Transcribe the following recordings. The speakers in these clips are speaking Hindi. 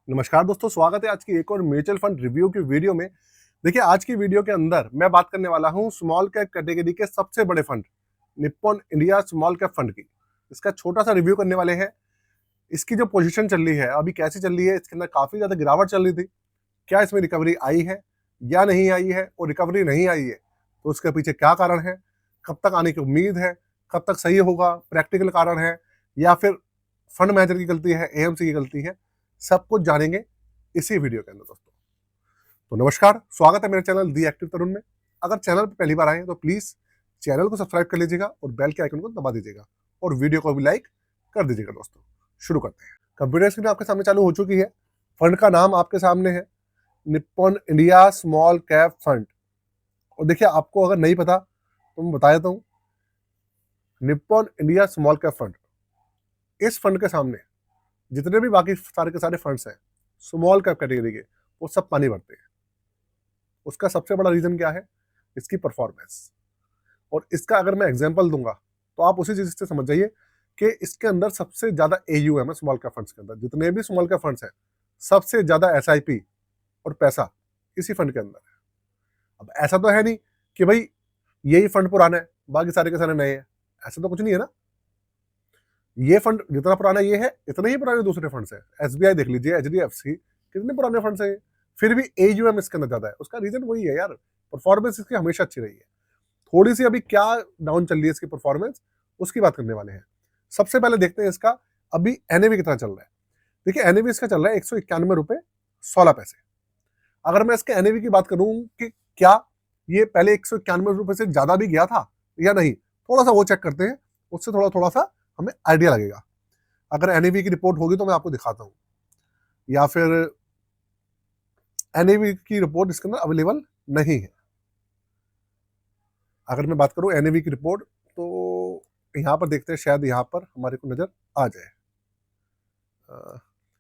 नमस्कार दोस्तों, स्वागत है आज की एक और म्यूचुअल फंड रिव्यू की वीडियो में। देखिए, आज की वीडियो के अंदर मैं बात करने वाला हूं स्मॉल कैप कैटेगरी के सबसे बड़े fund Nippon India small cap fund की। इसका छोटा सा रिव्यू करने वाले हैं। इसकी जो पोजीशन चल रही है अभी कैसी चल रही है, इसके अंदर काफी ज्यादा गिरावट चल रही थी। क्या इसमें रिकवरी आई है या नहीं आई है, और रिकवरी नहीं आई है तो उसके पीछे क्या कारण है, कब तक आने की उम्मीद है, कब तक सही होगा, प्रैक्टिकल कारण है या फिर फंड मैनेजर की गलती है, एएमसी की गलती है, सब कुछ जानेंगे इसी वीडियो के अंदर दोस्तों। तो नमस्कार, स्वागत है मेरे चैनल दी एक्टिव तरुण में। अगर चैनल पर पहली बार आए तो प्लीज चैनल को सब्सक्राइब कर लीजिएगा और बेल के आइकन को दबा दीजिएगा और वीडियो को भी लाइक कर दीजिएगा दोस्तों। शुरू करते हैं। कंप्यूटर स्क्रीन आपके सामने चालू हो चुकी है। फंड का नाम आपके सामने है, Nippon India small cap fund. और देखिए, आपको अगर नहीं पता तो मैं बता देता हूँ, Nippon India small cap fund, इस फंड के सामने जितने भी बाकी सारे के सारे फंड्स हैं स्मॉल कैप कैटेगरी के, वो सब पानी भरते हैं। उसका सबसे बड़ा रीजन क्या है? इसकी परफॉर्मेंस। और इसका अगर मैं एग्जांपल दूंगा तो आप उसी चीज से समझ जाइए कि इसके अंदर सबसे ज्यादा एयूएम है स्मॉल कैप फंड्स के अंदर। जितने भी स्मॉल कैप फंड्स हैं, सबसे ज्यादा एसआईपी और पैसा इसी फंड के अंदर है। अब ऐसा तो है नहीं कि भाई यही फंड पुराना है, बाकी सारे के सारे नए हैं, ऐसा तो कुछ नहीं है ना। ये फंड जितना पुराना ये है, इतने ही पुराने दूसरे फंड्स हैं। एसबीआई देख लीजिए, एचडीएफसी, कितने पुराने फंड्स हैं, फिर भी एयूएम इसके अंदर ज्यादा है। उसका रीजन वही है यार, परफॉर्मेंस इसकी हमेशा अच्छी रही है। थोड़ी सी अभी क्या डाउन चल रही है इसकी परफॉर्मेंस, उसकी बात करने वाले हैं। सबसे पहले देखते हैं इसका अभी एनएवी कितना चल रहा है। देखिए, एनएवी इसका चल रहा है 191 रुपए 16 पैसे। अगर मैं इसके एनएवी की बात करूं कि क्या ये पहले 191 रुपए से ज्यादा भी गया था या नहीं, थोड़ा सा वो चेक करते हैं। उससे थोड़ा थोड़ा सा हमें आइडिया लगेगा। अगर एनएवी की रिपोर्ट होगी तो मैं आपको दिखाता हूं, या फिर एनएवी की रिपोर्ट इसके अंदर अवेलेबल नहीं है। अगर मैं बात करूं एनएवी की रिपोर्ट, तो यहाँ पर देखते हैं, शायद यहाँ पर हमारे को नजर आ जाए।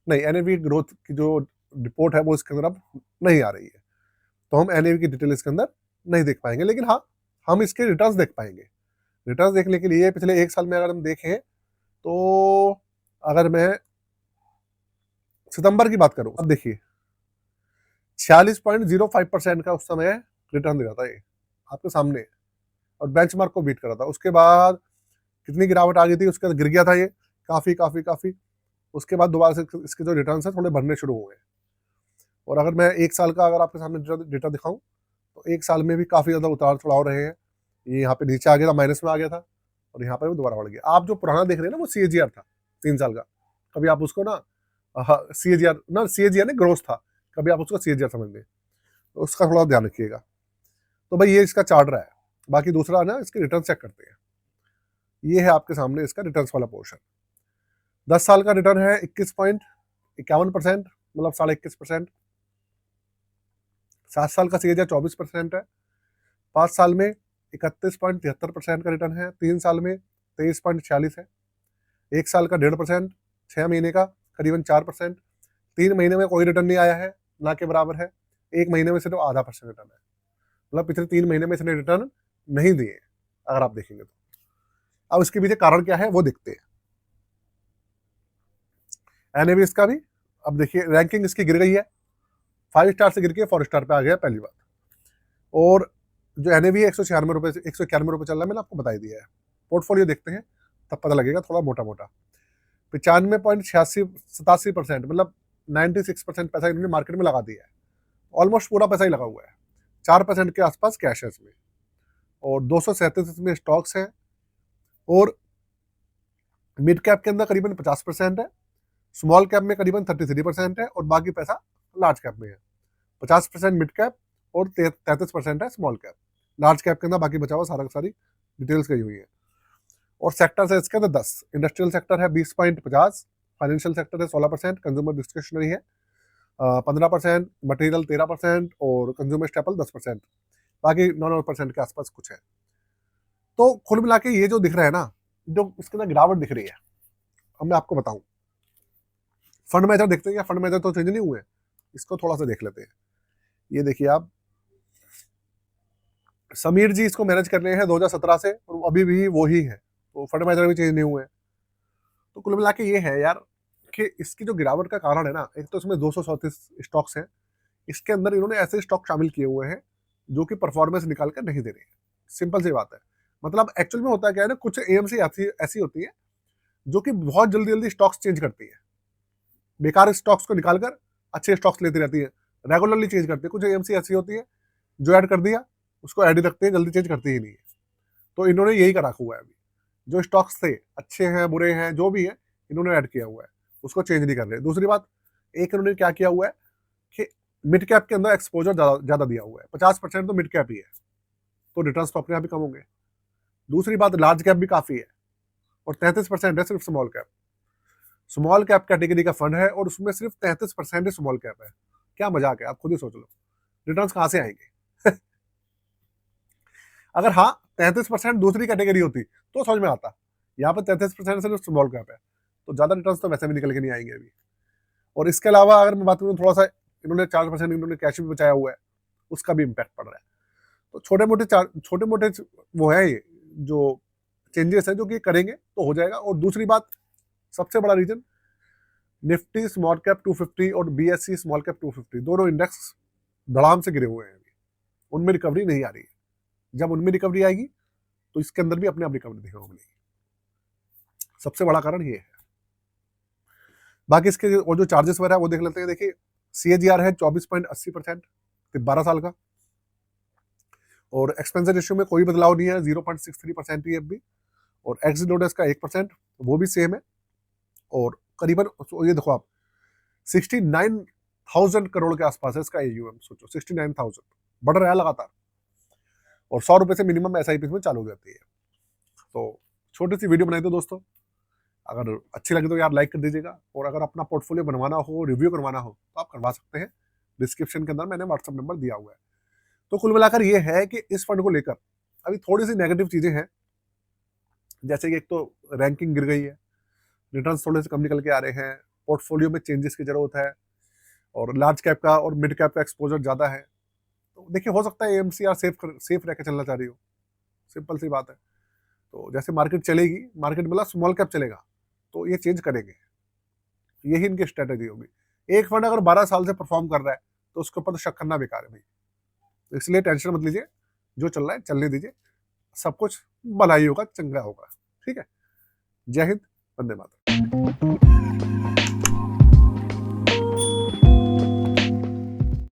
नहीं, एनएवी ग्रोथ की जो रिपोर्ट है वो इसके अंदर अब नहीं आ रही है, तो हम एनएवी की डिटेल इसके अंदर नहीं देख पाएंगे। लेकिन हाँ, हम इसके रिटर्न्स देख पाएंगे। रिटर्न्स देखने के लिए पिछले एक साल में अगर हम देखें तो अगर मैं सितंबर की बात करूं, अब देखिए 46.05% का उस समय रिटर्न दे रहा था ये, आपके सामने, और बेंचमार्क को बीट कर रहा था। उसके बाद कितनी गिरावट आ गई थी, उसके बाद गिर गया था ये काफी काफी काफी। उसके बाद दोबारा से इसके जो रिटर्न है थोड़े भरने शुरू हुए। और अगर मैं एक साल का अगर आपके सामने डेटा दिखाऊं तो एक साल में भी काफी ज्यादा उतार चढ़ाव रहे हैं। ये यहाँ पे नीचे आ गया था, माइनस में आ गया था, और यहाँ पर भी दोबारा बढ़ गया। आप जो पुराना देख रहे हैं ना, वो सीएजीआर था 3 साल का। कभी आप उसको ना सीएजीआर ने ग्रोथ था, कभी आप उसको सीएजीआर समझ लें, तो उसका थोड़ा ध्यान रखिएगा। तो भाई ये इसका चार्ट रहा है। बाकी दूसरा ना, इसके रिटर्न चेक करते हैं। ये है आपके सामने इसका रिटर्न्स वाला पोर्शन। 10 साल का रिटर्न है 21.51%, मतलब 21.5%। 7 साल का सीएजीआर 24% है। 5 साल में 31.73% का रिटर्न है। 3 साल में 23.46 है। 1 साल का 1.5%। 6 महीने का करीबन 4%। 3 महीने में कोई रिटर्न नहीं आया है, ना के बराबर है। 1 महीने में सिर्फ आधा % रिटर्न है, मतलब पिछले 3 महीने में इसने रिटर्न नहीं दिए अगर आप देखेंगे तो। अब इसके पीछे कारण क्या है वो देखते हैं। एनएवी इसका भी, अब देखिए रैंकिंग इसकी गिर गई है, 5 स्टार से गिर के 4 स्टार पे आ गया पहली बात। और जो एनएवी है 196 रुपए से 191 रुपए चल रहा है, मैंने आपको बता ही दिया है। पोर्टफोलियो देखते हैं तब पता लगेगा, थोड़ा मोटा मोटा। 95.87%, मतलब 96% पैसा इन्होंने मार्केट में लगा दिया है। ऑलमोस्ट पूरा पैसा ही लगा हुआ है। 4% के आसपास कैश है इसमें, और 237 इसमें स्टॉक्स हैं। और मिड कैप के अंदर करीबन 50% है, स्मॉल कैप में करीबन 33% है, और बाकी पैसा लार्ज कैप में है। 50% मिड कैप और 33% है स्मॉल कैप। लार्ज कैप के अंदर बाकी बचा हुआ सारा सारी डिटेल्स गई हुई है। और सेक्टर है इसके अंदर 10। इंडस्ट्रियल सेक्टर है 20.50, फाइनेंशियल सेक्टर है 16%, कंज्यूमर डिस्क्रिशनरी है 15%, मटेरियल 13%, और कंज्यूमर स्टेपल 10%। बाकी 9% के आसपास कुछ है। तो कुल मिला के ये जो दिख रहा है ना, जो इसके अंदर गिरावट दिख रही है, अब मैं आपको बताऊं। फंड मैनेजर देखते हैं, क्या फंड मैनेजर तो चेंज नहीं हुए, इसको थोड़ा सा देख लेते हैं। ये देखिए आप, समीर जी इसको मैनेज कर रहे हैं 2017 से, और अभी भी वो ही है, तो फंड मैनेजर भी चेंज नहीं हुए। तो कुल मिला के ये है यार देखिए इसकी जो गिरावट का कारण है ना, एक तो इसमें 234 स्टॉक्स हैं, इसके अंदर इन्होंने ऐसे स्टॉक शामिल किए हुए हैं जो कि परफॉर्मेंस निकाल कर नहीं दे रहे हैं। सिंपल सी बात है। मतलब एक्चुअल में होता क्या है ना, कुछ एएमसी ऐसी ऐसी होती है जो कि बहुत जल्दी-जल्दी स्टॉक्स चेंज करती है। बेकार स्टॉक्स को निकाल कर अच्छे स्टॉक्स लेती रहती है। रेगुलरली चेंज करती है। कुछ एएमसी ऐसी होती है जो ऐड कर दिया, उसको ऐड ही रखते हैं, जल्दी चेंज करती ही नहीं है। तो इन्होंने यही करा हुआ है अभी। जो स्टॉक्स थे, अच्छे हैं, बुरे हैं, जो भी है, इन्होंने ऐड किया हुआ है। उसको चेंज नहीं कर रहे। दूसरी बात, एक इन्होंने क्या किया हुआ है कि मिड कैप के अंदर एक्सपोजर ज़्यादा दिया हुआ है। 50% तो मिड कैप ही है, तो रिटर्न्स तो अपने आप ही कम होंगे। दूसरी बात, लार्ज कैप भी काफ़ी है और 33% है सिर्फ small cap. Small cap category का फंड है और उसमें सिर्फ 33% ही स्मॉल कैप है। क्या मजाक है, आप खुद ही सोच लो, रिटर्न्स कहाँ से आएंगे? अगर हाँ 33% दूसरी कैटेगरी होती तो समझ में आता। यहाँ पर 33% सिर्फ स्मॉल कैप है, तो ज्यादा रिटर्न्स तो वैसे भी निकल के नहीं आएंगे अभी। और इसके अलावा अगर मैं बात करूँ, थोड़ा सा इन्होंने 4% इन्होंने कैश भी बचाया हुआ है, उसका भी इम्पैक्ट पड़ रहा है। तो छोटे मोटे वो है ये जो चेंजेस है जो कि करेंगे तो हो जाएगा। और दूसरी बात, सबसे बड़ा रीजन, निफ्टी स्मॉल कैप 250 और बीएससी स्मॉल कैप 250 दोनों इंडेक्स धड़ाम से गिरे हुए हैं अभी, उनमें रिकवरी नहीं आ रही है। जब उनमें रिकवरी आएगी तो इसके अंदर भी अपने आप रिकवरी देखने को मिलेगी। सबसे बड़ा कारण ये है। बाकी इसके और जो चार्जेस वगैरह वो देख लेते हैं। देखिए CAGR है 24.80%, 12 साल का। और एक्सपेंस रेशियो में कोई बदलाव नहीं है, 0.63% ही अभी। और एक्सिट नोटिस का 1%, वो भी सेम है। और करीबन ये देखो आप, 69,000 करोड़ के आसपास है इसका AUM। सोचो 69,000, बढ़ रहा है लगातार। और 100 रुपए से मिनिमम SIP में चालू हो जाती है। तो छोटी सी वीडियो बनाई दो दोस्तों, अगर अच्छी लगी तो यार लाइक कर दीजिएगा। और अगर अपना पोर्टफोलियो बनवाना हो, रिव्यू करवाना हो, तो आप करवा सकते हैं। डिस्क्रिप्शन के अंदर मैंने व्हाट्सअप नंबर दिया हुआ है। तो कुल मिलाकर ये है कि इस फंड को लेकर अभी थोड़ी सी नेगेटिव चीजें हैं, जैसे कि एक तो रैंकिंग गिर गई है, रिटर्न्स थोड़े से कम निकल के आ रहे हैं, पोर्टफोलियो में चेंजेस की जरूरत है, और लार्ज कैप का और मिड कैप का एक्सपोजर ज्यादा है। तो देखिए हो सकता है AMC सेफ रह के चलना चाह रही हो, सिंपल सी बात है। तो जैसे मार्केट चलेगी, मार्केट मतलब स्मॉल कैप चलेगा, तो ये चेंज करेंगे। यही इनकी स्ट्रेटेजी होगी। एक फंड अगर 12 साल से परफॉर्म कर रहा है तो उसके ऊपर तो शक करना बेकार है भाई। तो इसलिए टेंशन मत लीजिए, जो चल रहा है चलने दीजिए, सब कुछ भला ही होगा, चंगा होगा। ठीक है। जय हिंद, वंदे मातरम।